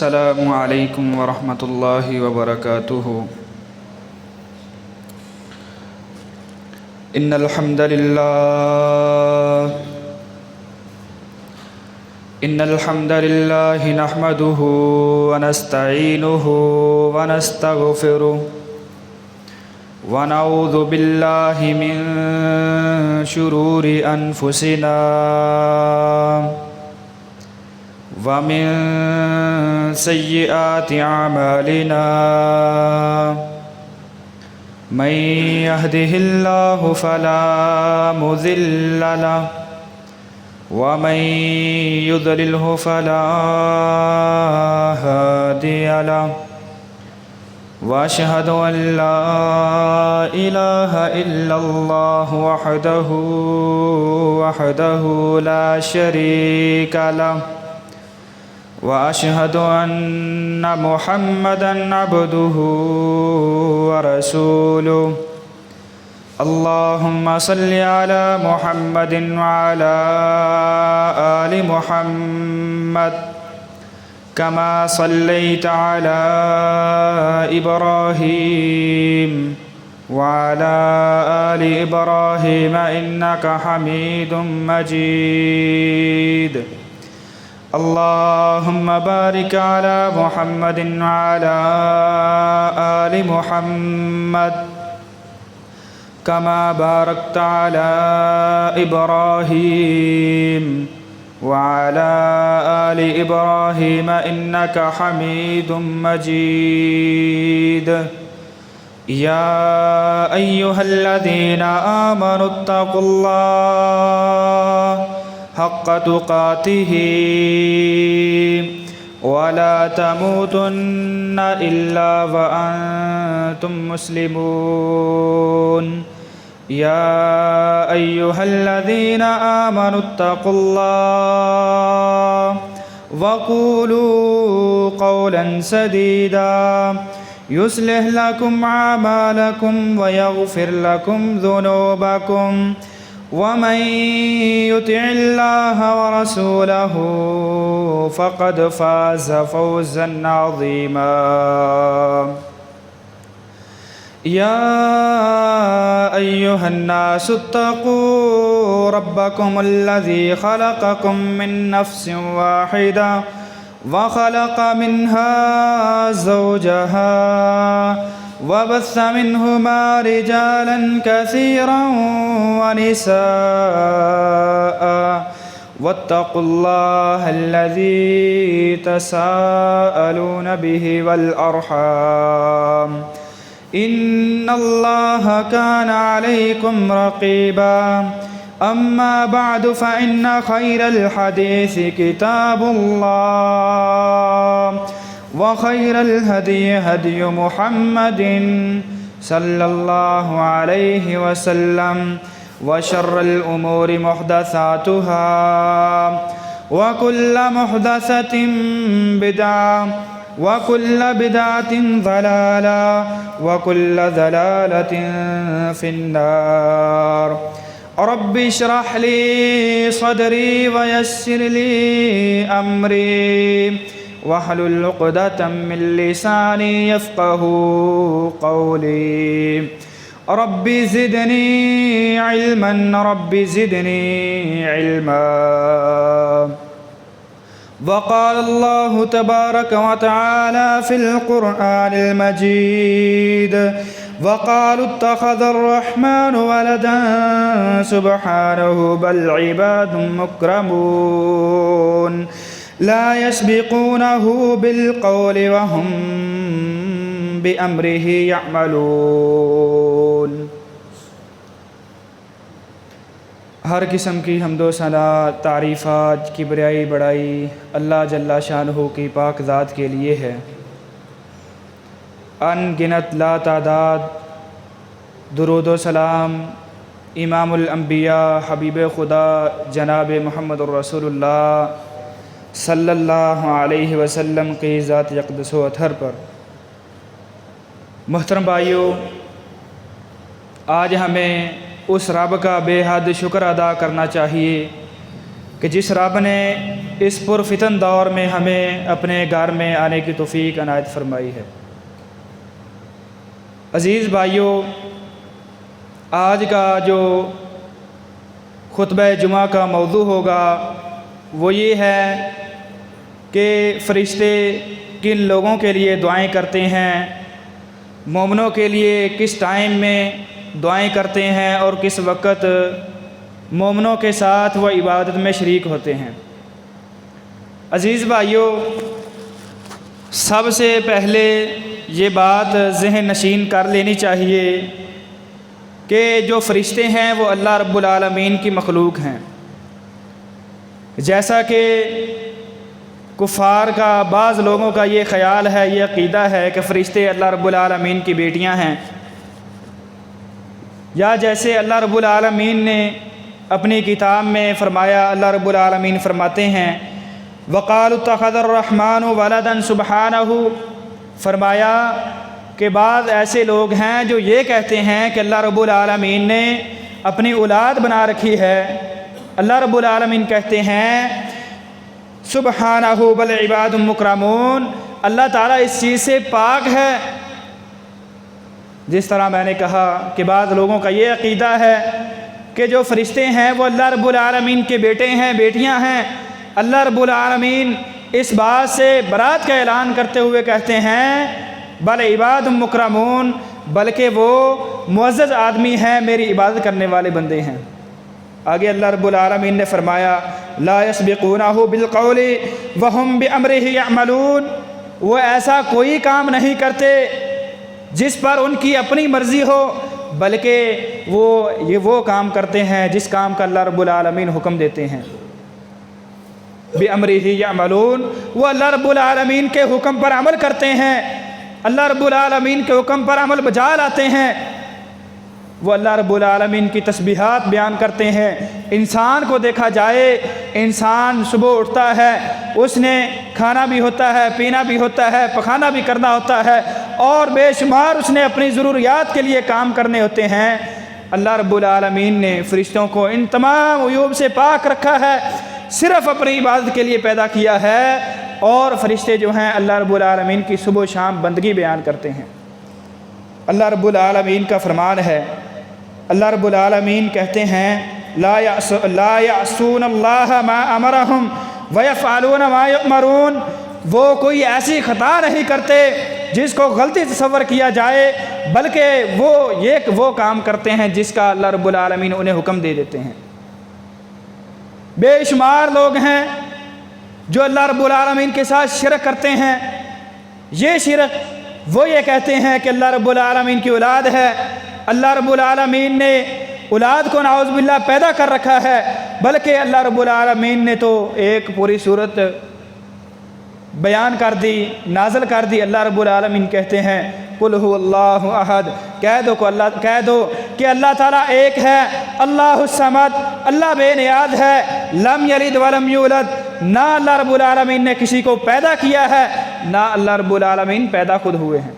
السلام علیکم ورحمۃ اللہ وبرکاتہ۔ ان الحمد للہ نحمده ونستعینه ونستغفره ونعوذ باللہ من شرور انفسنا ومن سیئات اعمالنا من يهده الله فلا مضل له ومن يضلله فلا هادي له واشهد ان لا اله الا الله وحده لا شريك له واشهد ان محمدا عبده ورسوله۔ اللهم صل على محمد وعلى آل محمد كما صليت على إبراهيم وعلى آل إبراهيم إنك حميد مجيد۔ اللهم بارك على محمد وعلى آل محمد كما باركت على إبراهيم وعلى آل إبراهيم إنك حميد مجيد۔ يا أيها الذين آمنوا اتقوا الله حق تقاته ولا تموتن إلا وأنتم مسلمون۔ يا أيها الذين آمنوا اتقوا الله وقولوا قولا سديدا يصلح لكم أعمالكم ويغفر لكم ذنوبكم ومن يطع الله ورسوله فقد فاز فوزا عظيما۔ يا أيها الناس اتقوا ربكم الذي خلقكم من نفس واحدة وخلق منها زوجها وبث منهما رجالا كثيرا ونساء واتقوا الله الذي تساءلون به والأرحام إن الله كان عليكم رقيبا۔ أما بعد فإن خير الحديث كتاب الله وخير الهدي هدي محمد صلى الله عليه وسلم وشر الأمور محدثاتها وكل محدثة بدعة وكل بدعة ضلالة وكل ضلالة في النار۔ رب اشرح لي صدري ويسر لي أمري واحلل عقدة من لساني يفقهوا قولي۔ رب زدني علما رب زدني علما۔ وقال الله تبارك وتعالى في القرآن المجيد وقالوا اتخذ الرحمن ولدا سبحانه بل عباد مكرمون لا يسبقونه بالقول وهم بأمره يعملون۔ ہر قسم کی حمد و ثنا، تعریفات، کبریائی، بڑائی اللہ جل شانہ کی پاک ذات کے لیے ہے۔ ان گنت لا تعداد درود و سلام امام الانبیاء حبیب خدا جناب محمد الرسول اللہ صلی اللہ علیہ وسلم کی ذات اقدس و اطہر پر۔ محترم بھائیو، آج ہمیں اس رب کا بے حد شکر ادا کرنا چاہیے کہ جس رب نے اس پرفتن دور میں ہمیں اپنے گھر میں آنے کی توفیق عنایت فرمائی ہے۔ عزیز بھائیوں، آج کا جو خطبہ جمعہ کا موضوع ہوگا وہ یہ ہے کہ فرشتے کن لوگوں کے لیے دعائیں کرتے ہیں، مومنوں کے لیے کس ٹائم میں دعائیں کرتے ہیں اور کس وقت مومنوں کے ساتھ وہ عبادت میں شریک ہوتے ہیں۔ عزیز بھائیوں، سب سے پہلے یہ بات ذہن نشین کر لینی چاہیے کہ جو فرشتے ہیں وہ اللہ رب العالمین کی مخلوق ہیں۔ جیسا کہ کفار کا بعض لوگوں کا یہ خیال ہے، یہ عقیدہ ہے کہ فرشتے اللہ رب العالمین کی بیٹیاں ہیں، یا جیسے اللہ رب العالمین نے اپنی کتاب میں فرمایا، اللہ رب العالمین فرماتے ہیں وَقَالُوا اتَّخَذَ الرَّحْمَنُ وَلَدًا سُبْحَانَهُ، فرمایا کہ بعض ایسے لوگ ہیں جو یہ کہتے ہیں کہ اللہ رب العالمین نے اپنی اولاد بنا رکھی ہے۔ اللہ رب العالمین کہتے ہیں سبحانہ بل عباد مکرمون، اللہ تعالیٰ اس چیز سے پاک ہے۔ جس طرح میں نے کہا کہ بعض لوگوں کا یہ عقیدہ ہے کہ جو فرشتے ہیں وہ اللہ رب العالمین کے بیٹے ہیں، بیٹیاں ہیں۔ اللہ رب العالمین اس بات سے برات کا اعلان کرتے ہوئے کہتے ہیں بل عباد مکرمون، بلکہ وہ معزز آدمی ہیں، میری عبادت کرنے والے بندے ہیں۔ آگے اللہ رب العالمین نے فرمایا لا یسبقونہ بالقول وہم بامرہ یعملون، وہ ایسا کوئی کام نہیں کرتے جس پر ان کی اپنی مرضی ہو، بلکہ وہ کام کرتے ہیں جس کام کا اللہ رب العالمین حکم دیتے ہیں۔ بامرہ یعملون، وہ اللہ رب العالمین کے حکم پر عمل کرتے ہیں، اللہ رب العالمین کے حکم پر عمل بجا لاتے ہیں۔ وہ اللہ رب العالمین کی تسبیحات بیان کرتے ہیں۔ انسان کو دیکھا جائے، انسان صبح اٹھتا ہے، اس نے کھانا بھی ہوتا ہے، پینا بھی ہوتا ہے، پخانا بھی کرنا ہوتا ہے، اور بے شمار اس نے اپنی ضروریات کے لیے کام کرنے ہوتے ہیں۔ اللہ رب العالمین نے فرشتوں کو ان تمام عیوب سے پاک رکھا ہے، صرف اپنی عبادت کے لیے پیدا کیا ہے، اور فرشتے جو ہیں اللہ رب العالمین کی صبح و شام بندگی بیان کرتے ہیں۔ اللہ رب العالمین کا فرمان ہے، اللہ رب العالمین کہتے ہیں لا یعصون اللہ ما امرہم ویفعلون ما یؤمرون، وہ کوئی ایسی خطا نہیں کرتے جس کو غلطی تصور کیا جائے، بلکہ وہ کام کرتے ہیں جس کا اللہ رب العالمین انہیں حکم دے دیتے ہیں۔ بے شمار لوگ ہیں جو اللہ رب العالمین کے ساتھ شرک کرتے ہیں۔ یہ شرک وہ یہ کہتے ہیں کہ اللہ رب العالمین کی اولاد ہے، اللہ رب العالمین نے اولاد کو نعوذ باللہ پیدا کر رکھا ہے، بلکہ اللہ رب العالمین نے تو ایک پوری صورت بیان کر دی، نازل کر دی۔ اللہ رب العالمین کہتے ہیں قل هو اللہ احد، کہہ دو کہ اللہ تعالیٰ ایک ہے، اللہ الصمد، اللہ بے نیاز ہے، لم یلد ولم یولد، نہ اللہ رب العالمین نے کسی کو پیدا کیا ہے، نہ اللہ رب العالمین پیدا خود ہوئے ہیں۔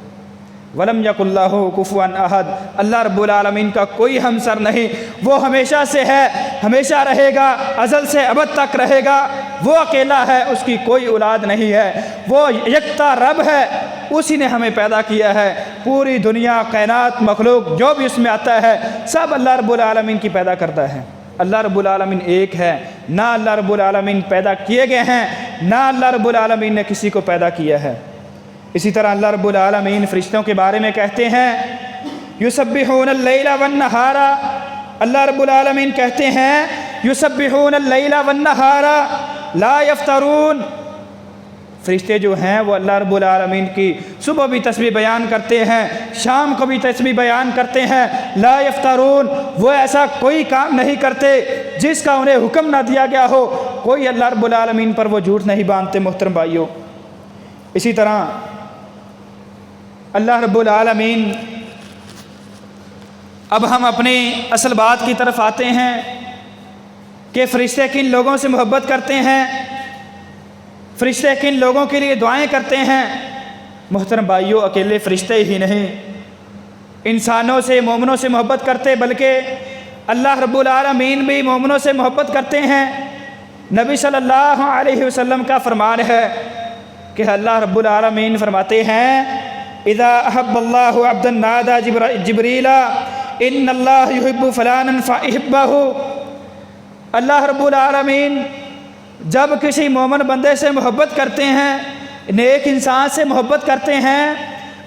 ولم یکن لہ کفوا احد، اللہ رب العالمین کا کوئی ہمسر نہیں، وہ ہمیشہ سے ہے، ہمیشہ رہے گا، ازل سے ابد تک رہے گا، وہ اکیلا ہے، اس کی کوئی اولاد نہیں ہے، وہ یکتا رب ہے، اسی نے ہمیں پیدا کیا ہے۔ پوری دنیا، کائنات، مخلوق جو بھی اس میں آتا ہے سب اللہ رب العالمین کی پیدا کرتا ہے۔ اللہ رب العالمین ایک ہے، نہ اللہ رب العالمین پیدا کیے گئے ہیں، نہ اللہ رب العالمین نے کسی کو پیدا کیا ہے۔ اسی طرح اللہ رب العالمین فرشتوں کے بارے میں کہتے ہیں یسبحون اللیل والنہار، اللہ رب العالمین کہتے ہیں یسبحون اللیل والنہار لا یفترون، فرشتے جو ہیں وہ اللہ رب العالمین کی صبح بھی تسبیح بیان کرتے ہیں، شام کو بھی تسبیح بیان کرتے ہیں، لا یفترون، وہ ایسا کوئی کام نہیں کرتے جس کا انہیں حکم نہ دیا گیا ہو، کوئی اللہ رب العالمین پر وہ جھوٹ نہیں باندھتے۔ محترم بھائیوں، اسی طرح اللہ رب العالمین، اب ہم اپنی اصل بات کی طرف آتے ہیں کہ فرشتے کن لوگوں سے محبت کرتے ہیں، فرشتے کن لوگوں کے لیے دعائیں کرتے ہیں۔ محترم بھائیوں، اکیلے فرشتے ہی نہیں، انسانوں سے، مومنوں سے محبت کرتے، بلکہ اللہ رب العالمین بھی مومنوں سے محبت کرتے ہیں۔ نبی صلی اللہ علیہ وسلم کا فرمان ہے کہ اللہ رب العالمین فرماتے ہیں اذا احب اللہ عبدا نادى جبریل ان اللہ یحب فلانا فاحبہ۔ اللہ رب العالمین جب کسی مومن بندے سے محبت کرتے ہیں، نیک انسان سے محبت کرتے ہیں،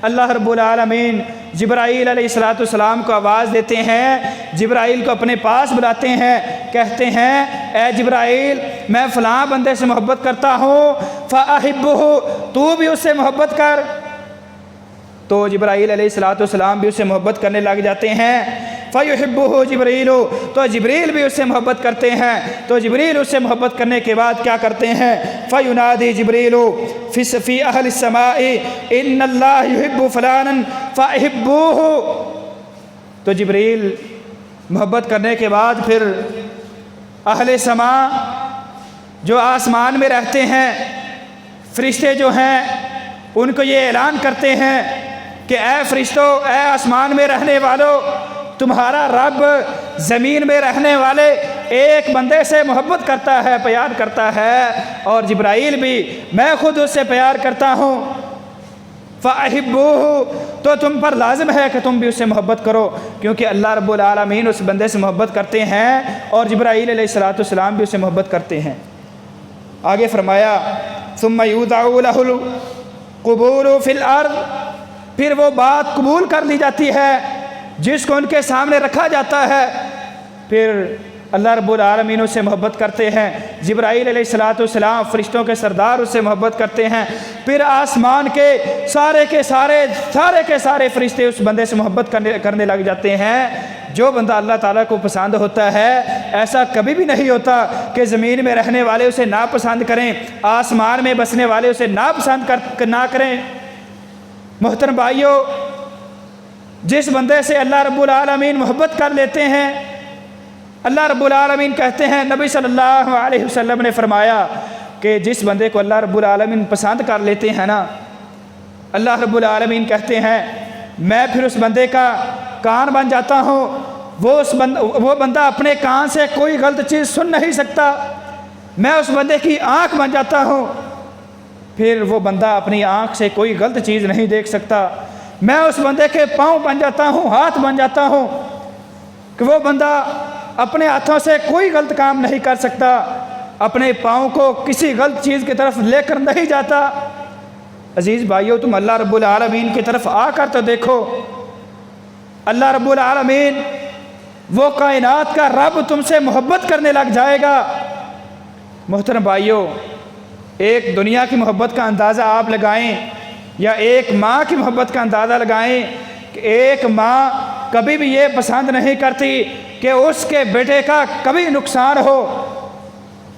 اللہ رب العالمین جبرائیل علیہ السلام کو آواز دیتے ہیں، جبرائیل کو اپنے پاس بلاتے ہیں، کہتے ہیں اے جبرائیل میں فلاں بندے سے محبت کرتا ہوں فاحبہ، تو بھی اس سے محبت کر۔ تو جبرائیل علیہ السلام بھی اس سے محبت کرنے لگ جاتے ہیں، فیحبہ جبریل، تو جبریل بھی اس سے محبت کرتے ہیں۔ تو جبریل اس سے محبت کرنے کے بعد کیا کرتے ہیں؟ فینادی جبریل فی اہل السماء ان اللہ یحب فلانا فاحبوہ۔ تو جبریل محبت کرنے کے بعد پھر اہل سماء جو آسمان میں رہتے ہیں، فرشتے جو ہیں ان کو یہ اعلان کرتے ہیں کہ اے فرشتوں، اے آسمان میں رہنے والوں، تمہارا رب زمین میں رہنے والے ایک بندے سے محبت کرتا ہے، پیار کرتا ہے، اور جبرائیل بھی میں خود اس سے پیار کرتا ہوں، فاحبوہ، تو تم پر لازم ہے کہ تم بھی اس سے محبت کرو، کیونکہ اللہ رب العالمین اس بندے سے محبت کرتے ہیں اور جبرائیل علیہ السلام بھی اس سے محبت کرتے ہیں۔ آگے فرمایا ثم یوضع لہ القبول فی الارض، پھر وہ بات قبول کر لی جاتی ہے جس کو ان کے سامنے رکھا جاتا ہے، پھر اللہ رب العالمین اس سے محبت کرتے ہیں، جبرائیل علیہ السلام فرشتوں کے سردار اس سے محبت کرتے ہیں، پھر آسمان کے سارے فرشتے اس بندے سے محبت کرنے لگ جاتے ہیں۔ جو بندہ اللہ تعالیٰ کو پسند ہوتا ہے، ایسا کبھی بھی نہیں ہوتا کہ زمین میں رہنے والے اسے ناپسند کریں، آسمان میں بسنے والے اسے ناپسند نہ کریں۔ محترم بھائیوں، جس بندے سے اللہ رب العالمین محبت کر لیتے ہیں، اللہ رب العالمین کہتے ہیں، نبی صلی اللہ علیہ وسلم نے فرمایا کہ جس بندے کو اللہ رب العالمین پسند کر لیتے ہیں نا، اللہ رب العالمین کہتے ہیں میں پھر اس بندے کا کان بن جاتا ہوں، وہ بندہ اپنے کان سے کوئی غلط چیز سن نہیں سکتا، میں اس بندے کی آنکھ بن جاتا ہوں، پھر وہ بندہ اپنی آنکھ سے کوئی غلط چیز نہیں دیکھ سکتا، میں اس بندے کے پاؤں بن جاتا ہوں، ہاتھ بن جاتا ہوں کہ وہ بندہ اپنے ہاتھوں سے کوئی غلط کام نہیں کر سکتا، اپنے پاؤں کو کسی غلط چیز کی طرف لے کر نہیں جاتا۔ عزیز بھائیو، تم اللہ رب العالمین کی طرف آ کر تو دیکھو، اللہ رب العالمین وہ کائنات کا رب تم سے محبت کرنے لگ جائے گا۔ محترم بھائیو، ایک دنیا کی محبت کا اندازہ آپ لگائیں یا ایک ماں کی محبت کا اندازہ لگائیں کہ ایک ماں کبھی بھی یہ پسند نہیں کرتی کہ اس کے بیٹے کا کبھی نقصان ہو،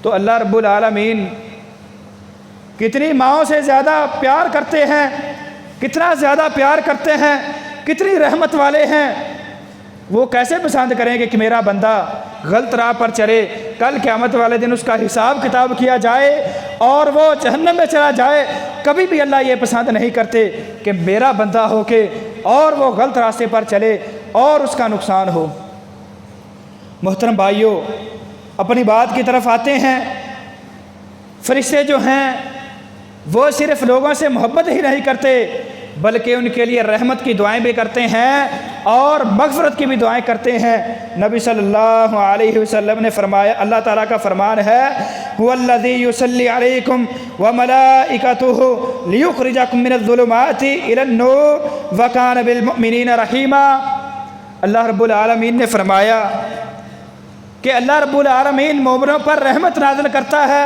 تو اللہ رب العالمین کتنی ماؤں سے زیادہ پیار کرتے ہیں، کتنا زیادہ پیار کرتے ہیں، کتنی رحمت والے ہیں، وہ کیسے پسند کریں گے کہ میرا بندہ غلط راہ پر چلے، کل قیامت والے دن اس کا حساب کتاب کیا جائے اور وہ جہنم میں چلا جائے۔ کبھی بھی اللہ یہ پسند نہیں کرتے کہ میرا بندہ ہو کے اور وہ غلط راستے پر چلے اور اس کا نقصان ہو۔ محترم بھائیوں، اپنی بات کی طرف آتے ہیں۔ فرشتے جو ہیں وہ صرف لوگوں سے محبت ہی نہیں کرتے بلکہ ان کے لیے رحمت کی دعائیں بھی کرتے ہیں اور مغفرت کی بھی دعائیں کرتے ہیں۔ نبی صلی اللہ علیہ وسلم نے فرمایا، اللہ تعالیٰ کا فرمان ہے هو الذی یصلی علیکم وملائکتہ لیخرجکم من الظلمات الی النور وکان بالمؤمنین رحیما۔ اللہ رب العالمین نے فرمایا کہ اللہ رب العالمین مومنوں پر رحمت نازل کرتا ہے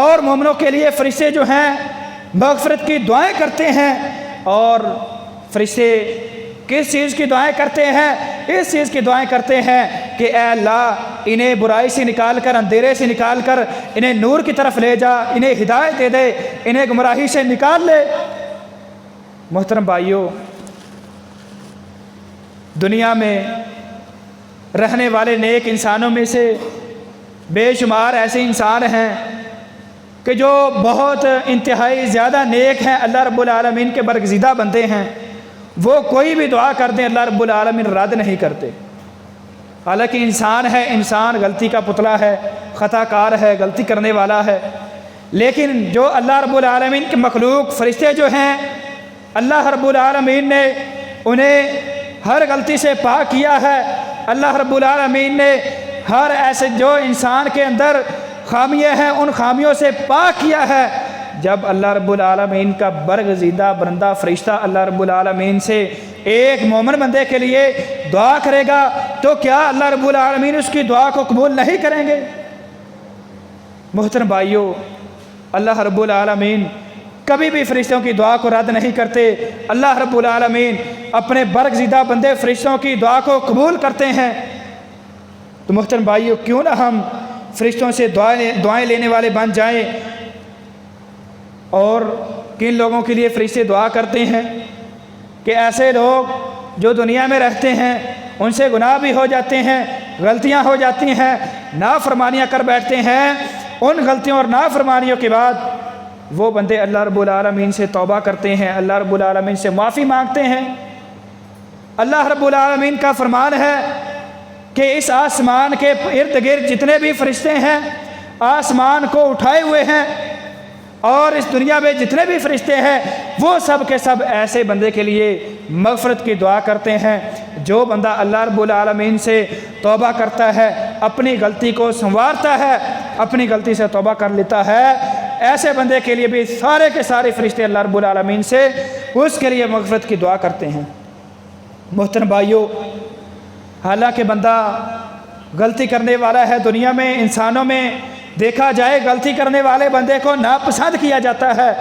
اور مومنوں کے لیے فرشتے جو ہیں مغفرت کی دعائیں کرتے ہیں۔ اور فرشتے کس چیز کی دعائیں کرتے ہیں؟ اس چیز کی دعائیں کرتے ہیں کہ اے اللہ انہیں برائی سے نکال کر، اندھیرے سے نکال کر انہیں نور کی طرف لے جا، انہیں ہدایت دے دے، انہیں گمراہی سے نکال لے۔ محترم بھائیوں، دنیا میں رہنے والے نیک انسانوں میں سے بے شمار ایسے انسان ہیں کہ جو بہت انتہائی زیادہ نیک ہیں، اللہ رب العالمین کے برگزیدہ بندے ہیں، وہ کوئی بھی دعا کر دیں اللہ رب العالمین رد نہیں کرتے۔ حالانکہ انسان ہے، انسان غلطی کا پتلا ہے، خطا کار ہے، غلطی کرنے والا ہے، لیکن جو اللہ رب العالمین کے مخلوق فرشتے جو ہیں، اللہ رب العالمین نے انہیں ہر غلطی سے پاک کیا ہے۔ اللہ رب العالمین نے ہر ایسے جو انسان کے اندر خامیاں ہیں ان خامیوں سے پاک کیا ہے۔ جب اللہ رب العالمین کا برگزیدہ بندہ فرشتہ اللہ رب العالمین سے ایک مومن بندے کے لیے دعا کرے گا تو کیا اللہ رب العالمین اس کی دعا کو قبول نہیں کریں گے؟ محترم بھائیو، اللہ رب العالمین کبھی بھی فرشتوں کی دعا کو رد نہیں کرتے۔ اللہ رب العالمین اپنے برگزیدہ بندے فرشتوں کی دعا کو قبول کرتے ہیں۔ تو محترم بھائیو، کیوں نہ ہم فرشتوں سے دعائیں لینے والے بن جائیں؟ اور کن لوگوں کے لیے فرشتے دعا کرتے ہیں کہ ایسے لوگ جو دنیا میں رہتے ہیں ان سے گناہ بھی ہو جاتے ہیں، غلطیاں ہو جاتی ہیں، نافرمانیاں کر بیٹھتے ہیں، ان غلطیوں اور نافرمانیوں کے بعد وہ بندے اللہ رب العالمین سے توبہ کرتے ہیں، اللہ رب العالمین سے معافی مانگتے ہیں۔ اللہ رب العالمین کا فرمان ہے کہ اس آسمان کے ارد گرد جتنے بھی فرشتے ہیں آسمان کو اٹھائے ہوئے ہیں، اور اس دنیا میں جتنے بھی فرشتے ہیں وہ سب کے سب ایسے بندے کے لیے مغفرت کی دعا کرتے ہیں۔ جو بندہ اللہ رب العالمین سے توبہ کرتا ہے، اپنی غلطی کو سنوارتا ہے، اپنی غلطی سے توبہ کر لیتا ہے، ایسے بندے کے لیے بھی سارے کے سارے فرشتے اللہ رب العالمین سے اس کے لیے مغفرت کی دعا کرتے ہیں۔ محترم بھائیو، حالانکہ بندہ غلطی کرنے والا ہے، دنیا میں انسانوں میں دیکھا جائے غلطی کرنے والے بندے کو ناپسند کیا جاتا ہے،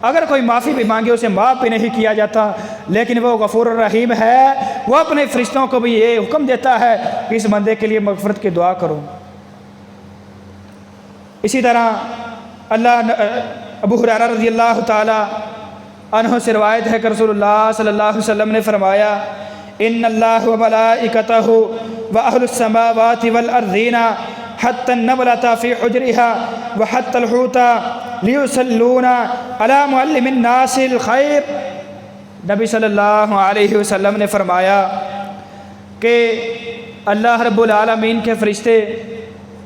اگر کوئی معافی بھی مانگے اسے معاف بھی نہیں کیا جاتا، لیکن وہ غفور الرحیم ہے، وہ اپنے فرشتوں کو بھی یہ حکم دیتا ہے کہ اس بندے کے لیے مغفرت کی دعا کرو۔ اسی طرح ابو ہریرہ رضی اللہ تعالی عنہ سے روایت ہے کہ رسول اللہ صلی اللہ علیہ وسلم نے فرمایا، ان اللہ وملائکتہ واہل السماوات والارضین حتی النملۃ فی حجرہا وحتی الحوت لیصلون علی معلم الناس الخیر۔ نبی صلی اللہ علیہ وسلم نے فرمایا کہ اللہ رب العالمین کے فرشتے،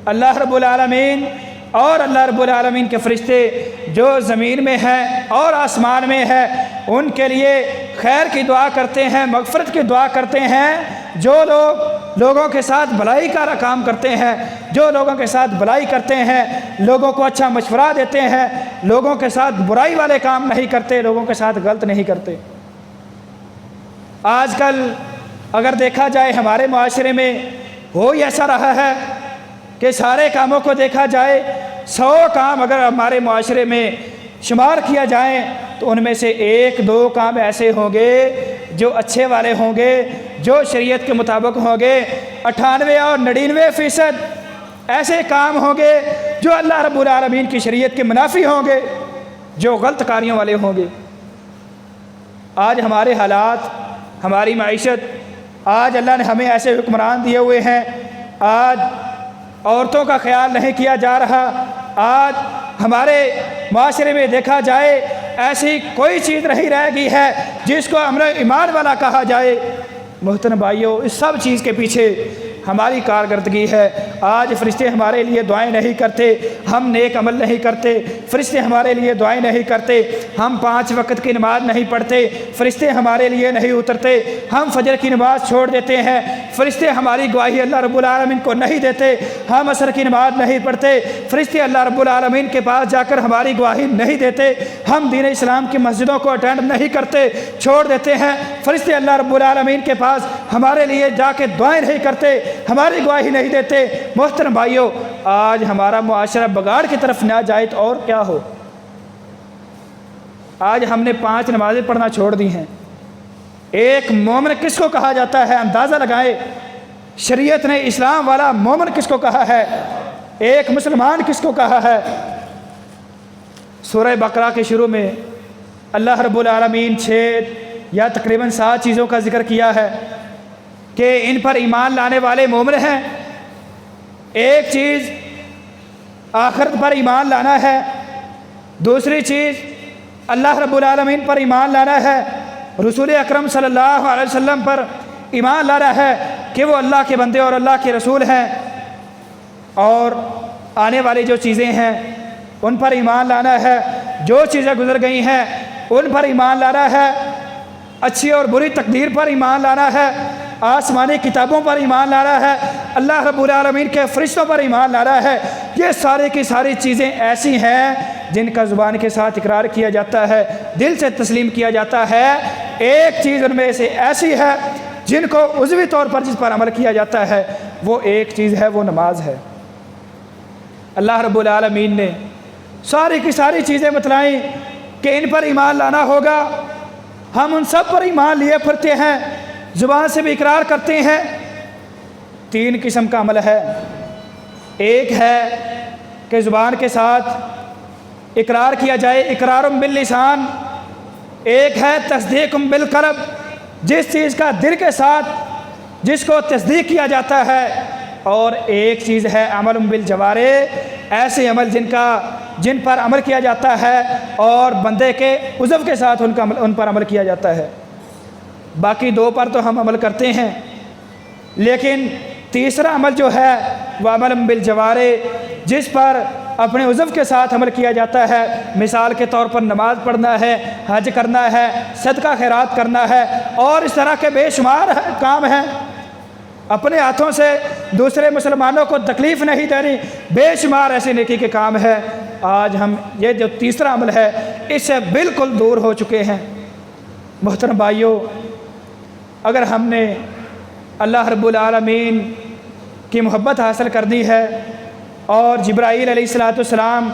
اللہ رب العالمین اور اللہ رب العالمین کے فرشتے جو زمین میں ہیں اور آسمان میں ہیں ان کے لیے خیر کی دعا کرتے ہیں، مغفرت کی دعا کرتے ہیں۔ جو لوگ لوگوں کے ساتھ بھلائی کا کام کرتے ہیں، جو لوگوں کے ساتھ بھلائی کرتے ہیں، لوگوں کو اچھا مشورہ دیتے ہیں، لوگوں کے ساتھ برائی والے کام نہیں کرتے، لوگوں کے ساتھ غلط نہیں کرتے۔ آج کل اگر دیکھا جائے ہمارے معاشرے میں ہو ہی ایسا رہا ہے کہ سارے کاموں کو دیکھا جائے، 100 کام اگر ہمارے معاشرے میں شمار کیا جائیں تو ان میں سے 1-2 کام ایسے ہوں گے جو اچھے والے ہوں گے، جو شریعت کے مطابق ہوں گے۔ 98 اور 99% ایسے کام ہوں گے جو اللہ رب العالمین کی شریعت کے منافی ہوں گے، جو غلط کاریوں والے ہوں گے۔ آج ہمارے حالات، ہماری معیشت، آج اللہ نے ہمیں ایسے حکمران دیے ہوئے ہیں، آج عورتوں کا خیال نہیں کیا جا رہا، آج ہمارے معاشرے میں دیکھا جائے ایسی کوئی چیز نہیں رہ گئی ہے جس کو امر ایمان والا کہا جائے۔ محترم بھائیو، اس سب چیز کے پیچھے ہماری کارکردگی ہے۔ آج فرشتے ہمارے لیے دعائیں نہیں کرتے، ہم نیک عمل نہیں کرتے، فرشتے ہمارے لیے دعائیں نہیں کرتے، ہم 5 وقت کی نماز نہیں پڑھتے، فرشتے ہمارے لیے نہیں اترتے، ہم فجر کی نماز چھوڑ دیتے ہیں، فرشتے ہماری گواہی اللہ رب العالمین کو نہیں دیتے، ہم عصر کی نماز نہیں پڑھتے، فرشتے اللہ رب العالمین کے پاس جا کر ہماری گواہی نہیں دیتے، ہم دین اسلام کی مسجدوں کو اٹینڈ نہیں کرتے، چھوڑ دیتے ہیں، فرشتے اللہ رب العالمین کے پاس ہمارے لیے جا کے دعائیں نہیں کرتے، ہماری گواہی نہیں دیتے۔ محترم بھائیو، آج ہمارا معاشرہ بگاڑ کی طرف نہ جائے تو اور کیا ہو۔ آج ہم نے 5 نمازیں پڑھنا چھوڑ دی ہیں۔ ایک مومن کس کو کہا جاتا ہے؟ اندازہ لگائے شریعت نے اسلام والا مومن کس کو کہا ہے، ایک مسلمان کس کو کہا ہے۔ سورہ بقرہ کے شروع میں اللہ رب العالمین 6 یا تقریباً 7 چیزوں کا ذکر کیا ہے کہ ان پر ایمان لانے والے مومن ہیں۔ ایک چیز آخرت پر ایمان لانا ہے، دوسری چیز اللہ رب العالمین پر ایمان لانا ہے، رسول اکرم صلی اللہ علیہ وسلم پر ایمان لانا ہے، کہ وہ اللہ کے بندے اور اللہ کے رسول ہیں، اور آنے والی جو چیزیں ہیں ان پر ایمان لانا ہے، جو چیزیں گزر گئی ہیں ان پر ایمان لانا ہے، اچھی اور بری تقدیر پر ایمان لانا ہے، آسمانی کتابوں پر ایمان لانا ہے، اللہ رب العالمین کے فرشتوں پر ایمان لانا ہے۔ یہ سارے کی ساری چیزیں ایسی ہیں جن کا زبان کے ساتھ اقرار کیا جاتا ہے، دل سے تسلیم کیا جاتا ہے۔ ایک چیز ان میں سے ایسی ہے جن کو عضوی طور پر جس پر عمل کیا جاتا ہے، وہ ایک چیز ہے، وہ نماز ہے۔ اللہ رب العالمین نے ساری کی ساری چیزیں بتلائیں کہ ان پر ایمان لانا ہوگا۔ ہم ان سب پر ایمان لیے پھرتے ہیں، زبان سے بھی اقرار کرتے ہیں۔ تین قسم کا عمل ہے، ایک ہے کہ زبان کے ساتھ اقرار کیا جائے، اقرار باللسان، ایک ہے تصدیق بالقلب، جس چیز کا دل کے ساتھ جس کو تصدیق کیا جاتا ہے، اور ایک چیز ہے عمل بالجوارح، ایسے عمل جن پر عمل کیا جاتا ہے اور بندے کے عضو کے ساتھ ان پر عمل کیا جاتا ہے۔ باقی دو پر تو ہم عمل کرتے ہیں، لیکن تیسرا عمل جو ہے وہ عمل بالجوارح، جس پر اپنے عضو کے ساتھ عمل کیا جاتا ہے۔ مثال کے طور پر نماز پڑھنا ہے، حج کرنا ہے، صدقہ خیرات کرنا ہے، اور اس طرح کے بے شمار کام ہیں۔ اپنے ہاتھوں سے دوسرے مسلمانوں کو تکلیف نہیں دینی، بے شمار ایسے نیکی کے کام ہیں۔ آج ہم یہ جو تیسرا عمل ہے اس سے بالکل دور ہو چکے ہیں۔ محترم بھائیوں، اگر ہم نے اللہ رب العالمین کی محبت حاصل کرنی ہے اور جبرائیل علیہ السلام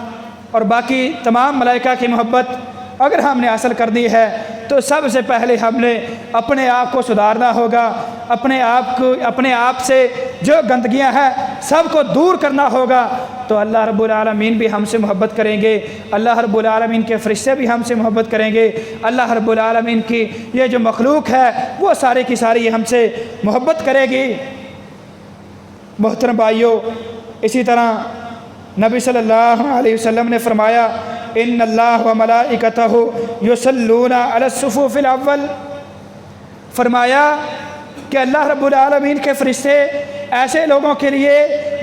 اور باقی تمام ملائکہ کی محبت اگر ہم نے حاصل کرنی ہے، تو سب سے پہلے ہم نے اپنے آپ کو سدھارنا ہوگا، اپنے آپ سے جو گندگیاں ہیں سب کو دور کرنا ہوگا، تو اللہ رب العالمین بھی ہم سے محبت کریں گے، اللہ رب العالمین کے فرشتے بھی ہم سے محبت کریں گے، اللہ رب العالمین کی یہ جو مخلوق ہے وہ ساری کی ساری ہم سے محبت کرے گی۔ محترم بھائیوں، اسی طرح نبی صلی اللہ علیہ وسلم نے فرمایا، ان اللہ و ملائکتہ یصلون علی الصفوف الاول، فرمایا کہ اللہ رب العالمین کے فرشتے ایسے لوگوں کے لیے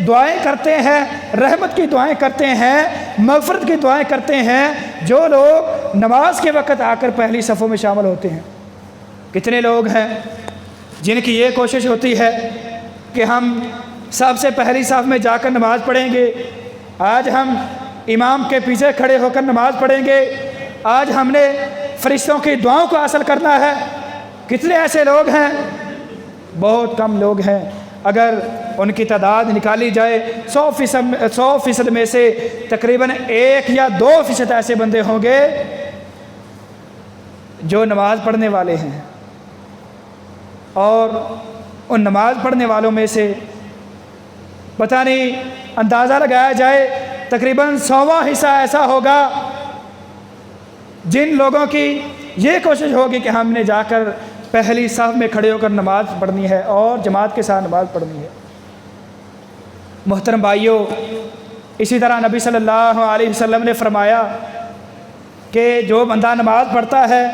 دعائیں کرتے ہیں، رحمت کی دعائیں کرتے ہیں، مغفرت کی دعائیں کرتے ہیں، جو لوگ نماز کے وقت آ کر پہلی صفوں میں شامل ہوتے ہیں۔ کتنے لوگ ہیں جن کی یہ کوشش ہوتی ہے کہ ہم سب سے پہلی صف میں جا کر نماز پڑھیں گے، آج ہم امام کے پیچھے کھڑے ہو کر نماز پڑھیں گے، آج ہم نے فرشتوں کی دعاؤں کو حاصل کرنا ہے۔ کتنے ایسے لوگ ہیں؟ بہت کم لوگ ہیں۔ اگر ان کی تعداد نکالی جائے 100% میں سے تقریباً 1 یا 2% ایسے بندے ہوں گے جو نماز پڑھنے والے ہیں، اور ان نماز پڑھنے والوں میں سے پتہ نہیں اندازہ لگایا جائے تقریباً 100واں حصہ ایسا ہوگا جن لوگوں کی یہ کوشش ہوگی کہ ہم نے جا کر پہلی صف میں کھڑے ہو کر نماز پڑھنی ہے اور جماعت کے ساتھ نماز پڑھنی ہے۔ محترم بھائیوں، اسی طرح نبی صلی اللہ علیہ وسلم نے فرمایا کہ جو بندہ نماز پڑھتا ہے،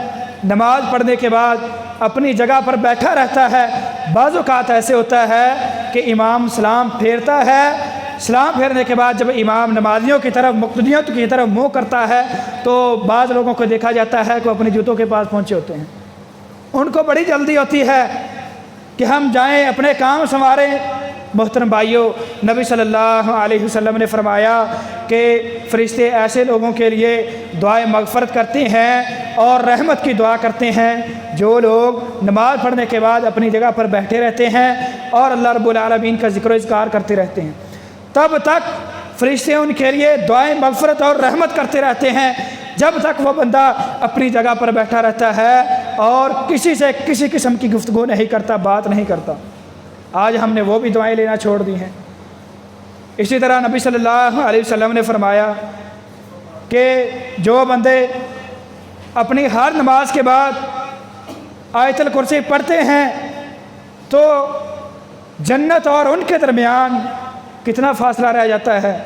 نماز پڑھنے کے بعد اپنی جگہ پر بیٹھا رہتا ہے، بعض اوقات ایسے ہوتا ہے کہ امام سلام پھیرتا ہے، سلام پھیرنے کے بعد جب امام نمازیوں کی طرف، مقتدیوں کی طرف منہ کرتا ہے، تو بعض لوگوں کو دیکھا جاتا ہے کہ وہ اپنے جوتوں کے پاس پہنچے ہوتے ہیں، ان کو بڑی جلدی ہوتی ہے کہ ہم جائیں اپنے کام سنواریں۔ محترم بھائیوں، نبی صلی اللہ علیہ وسلم نے فرمایا کہ فرشتے ایسے لوگوں کے لیے دعائیں مغفرت کرتے ہیں اور رحمت کی دعا کرتے ہیں جو لوگ نماز پڑھنے کے بعد اپنی جگہ پر بیٹھے رہتے ہیں اور اللہ رب العالمین کا ذکر و اذکار کرتے رہتے ہیں۔ تب تک فرشتے ان کے لیے دعائیں مغفرت اور رحمت کرتے رہتے ہیں جب تک وہ بندہ اپنی جگہ پر بیٹھا رہتا ہے اور کسی سے کسی قسم کی گفتگو نہیں کرتا، بات نہیں کرتا۔ آج ہم نے وہ بھی دعائیں لینا چھوڑ دی ہیں۔ اسی طرح نبی صلی اللہ علیہ وسلم نے فرمایا کہ جو بندے اپنی ہر نماز کے بعد آیت الکرسی پڑھتے ہیں تو جنت اور ان کے درمیان کتنا فاصلہ رہ جاتا ہے؟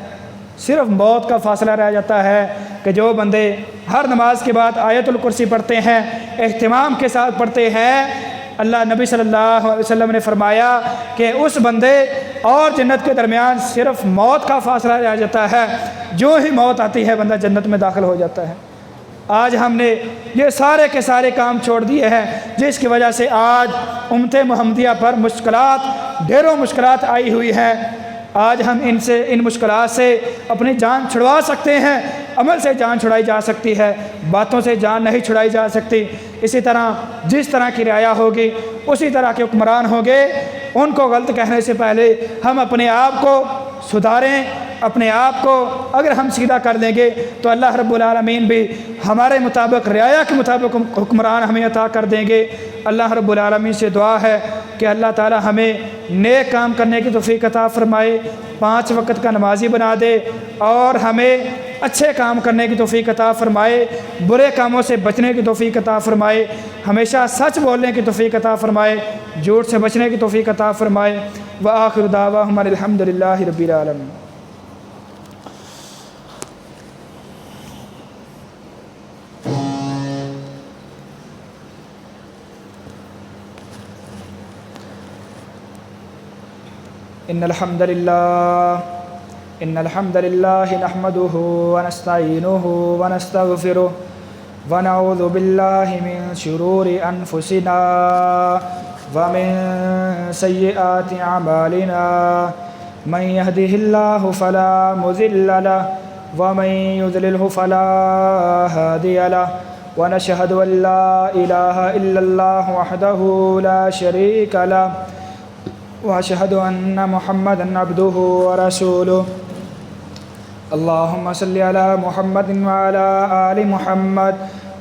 صرف موت کا فاصلہ رہ جاتا ہے کہ جو بندے ہر نماز کے بعد آیت الکرسی پڑھتے ہیں، اہتمام کے ساتھ پڑھتے ہیں، اللہ نبی صلی اللہ علیہ وسلم نے فرمایا کہ اس بندے اور جنت کے درمیان صرف موت کا فاصلہ رہ جاتا ہے، جو ہی موت آتی ہے بندہ جنت میں داخل ہو جاتا ہے۔ آج ہم نے یہ سارے کے سارے کام چھوڑ دیے ہیں، جس کی وجہ سے آج امت محمدیہ پر مشکلات، ڈھیروں مشکلات آئی ہوئی ہیں۔ آج ہم ان مشکلات سے اپنی جان چھڑوا سکتے ہیں، عمل سے جان چھڑائی جا سکتی ہے، باتوں سے جان نہیں چھڑائی جا سکتی۔ اسی طرح جس طرح کی رعایا ہوگی اسی طرح کے حکمران ہوں گے۔ ان کو غلط کہنے سے پہلے ہم اپنے آپ کو سدھاریں، اپنے آپ کو اگر ہم سیدھا کر دیں گے تو اللہ رب العالمین بھی ہمارے مطابق، رعایا کے مطابق حکمران ہمیں عطا کر دیں گے۔ اللہ رب العالمین سے دعا ہے کہ اللہ تعالی ہمیں نیک کام کرنے کی توفیق عطا فرمائے، 5 وقت کا نمازی بنا دے، اور ہمیں اچھے کام کرنے کی توفیق عطا فرمائے، برے کاموں سے بچنے کی توفیق عطا فرمائے، ہمیشہ سچ بولنے کی توفیق عطا فرمائے، جھوٹ سے بچنے کی توفیق عطا فرمائے۔ وآخر دعواہم الحمد للہ رب العالمین۔ ان الحمد للہ نحمده ونستعینه ونستغفره ونعوذ باللہ من شرور انفسنا ومن سیئات اعمالنا من يهده اللہ فلا مضل له ومن يضلله فلا هادی له ونشهد ان لا الہ الا اللہ وحدہ لا شریک له واشهد ان محمدا عبده ورسوله۔ اللهم صل على محمد وعلى آل محمد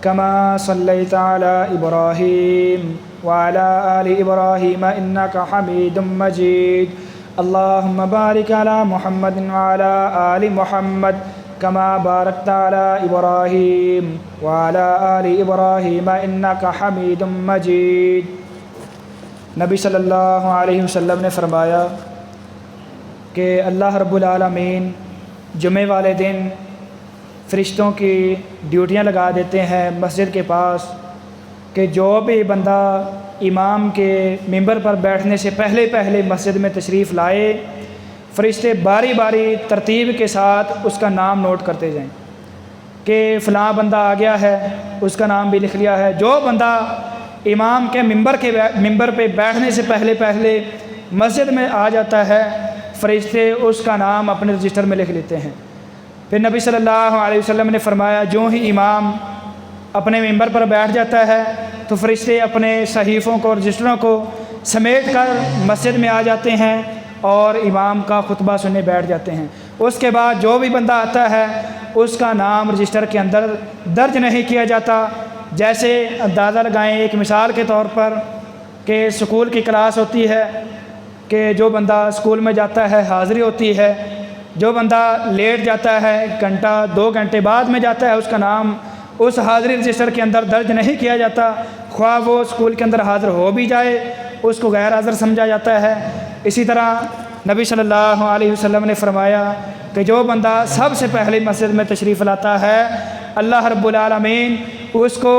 كما صليت على إبراهيم وعلى آل إبراهيم إنك حميد مجيد۔ اللهم بارك على محمد وعلى آل محمد كما باركت على إبراهيم وعلى آل إبراهيم إنك حميد مجيد۔ نبی صلی اللہ علیہ وسلم نے فرمایا کہ اللہ رب العالمین جمعے والے دن فرشتوں کی ڈیوٹیاں لگا دیتے ہیں مسجد کے پاس کہ جو بھی بندہ امام کے ممبر پر بیٹھنے سے پہلے مسجد میں تشریف لائے، فرشتے باری باری ترتیب کے ساتھ اس کا نام نوٹ کرتے جائیں کہ فلاں بندہ آ گیا ہے، اس کا نام بھی لکھ لیا ہے۔ جو بندہ امام کے ممبر پہ بیٹھنے سے پہلے مسجد میں آ جاتا ہے، فرشتے اس کا نام اپنے رجسٹر میں لکھ لیتے ہیں۔ پھر نبی صلی اللہ علیہ وسلم نے فرمایا جو ہی امام اپنے ممبر پر بیٹھ جاتا ہے تو فرشتے اپنے صحیفوں کو، رجسٹروں کو سمیٹ کر مسجد میں آ جاتے ہیں اور امام کا خطبہ سننے بیٹھ جاتے ہیں۔ اس کے بعد جو بھی بندہ آتا ہے اس کا نام رجسٹر کے اندر درج نہیں کیا جاتا۔ جیسے اندازہ لگائیں ایک مثال کے طور پر کہ سکول کی کلاس ہوتی ہے کہ جو بندہ سکول میں جاتا ہے حاضری ہوتی ہے، جو بندہ لیٹ جاتا ہے 1 گھنٹہ 2 گھنٹے بعد میں جاتا ہے اس کا نام اس حاضری رجسٹر کے اندر درج نہیں کیا جاتا، خواہ وہ سکول کے اندر حاضر ہو بھی جائے اس کو غیر حاضر سمجھا جاتا ہے۔ اسی طرح نبی صلی اللہ علیہ وسلم نے فرمایا کہ جو بندہ سب سے پہلے مسجد میں تشریف لاتا ہے اللہ رب العالمین اس کو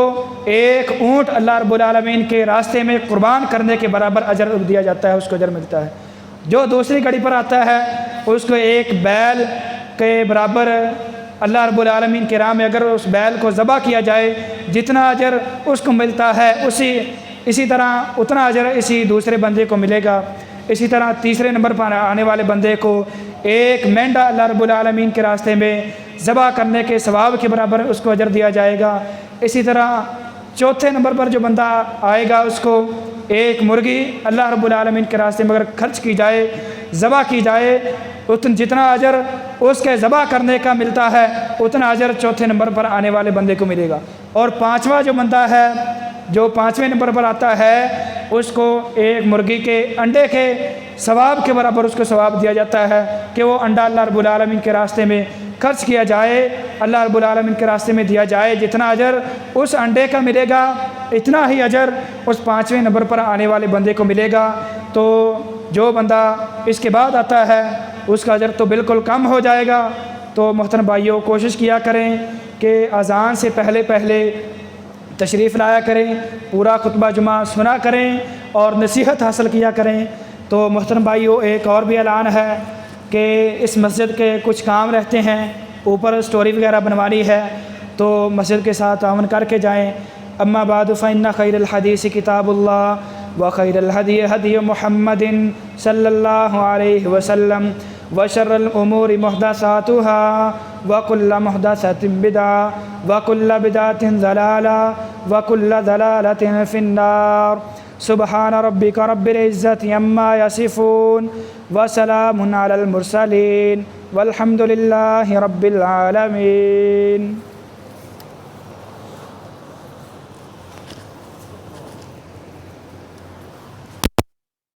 ایک اونٹ اللہ رب العالمین کے راستے میں قربان کرنے کے برابر اجر دیا جاتا ہے، اس کو اجر ملتا ہے۔ جو دوسری گھڑی پر آتا ہے اس کو ایک بیل کے برابر اللہ رب العالمین کے راہ میں اگر اس بیل کو ذبح کیا جائے جتنا اجر اس کو ملتا ہے اسی طرح اتنا اجر اسی دوسرے بندے کو ملے گا۔ اسی طرح تیسرے نمبر پر آنے والے بندے کو ایک مینڈا اللہ رب العالمین کے راستے میں ذبح کرنے کے ثواب کے برابر اس کو اجر دیا جائے گا۔ اسی طرح چوتھے نمبر پر جو بندہ آئے گا اس کو ایک مرغی اللہ رب العالمین کے راستے میں اگر خرچ کی جائے، ذبح کی جائے، جتنا اجر اس کے ذبح کرنے کا ملتا ہے اتنا اجر چوتھے نمبر پر آنے والے بندے کو ملے گا۔ اور پانچواں جو بندہ ہے جو 5ویں نمبر پر آتا ہے اس کو ایک مرغی کے انڈے کے ثواب کے برابر اس کو ثواب دیا جاتا ہے کہ وہ انڈا اللہ رب العالمین کے راستے میں خرچ کیا جائے، اللہ رب العالمین کے راستے میں دیا جائے، جتنا اجر اس انڈے کا ملے گا اتنا ہی اجر اس 5ویں نمبر پر آنے والے بندے کو ملے گا۔ تو جو بندہ اس کے بعد آتا ہے اس کا اجر تو بالکل کم ہو جائے گا۔ تو محترم بھائیوں کوشش کیا کریں کہ اذان سے پہلے تشریف لایا کریں، پورا خطبہ جمعہ سنا کریں اور نصیحت حاصل کیا کریں۔ تو محترم بھائیو، ایک اور بھی اعلان ہے کہ اس مسجد کے کچھ کام رہتے ہیں، اوپر سٹوری وغیرہ بنوانی ہے، تو مسجد کے ساتھ تعاون کر کے جائیں۔ اما بعد فإن خیر الحدیث کتاب اللہ وخیر الہدی ہدی محمد صلی اللہ علیہ وسلم وشر الامور محدثاتها وکل محدثۃ بدعۃ وکل بدعۃ ضلالہ وکل ضلالۃ فی النار۔ سبحان ربک رب العزۃ عما یصفون وسلام علی المرسلین والحمد للہ رب العالمین۔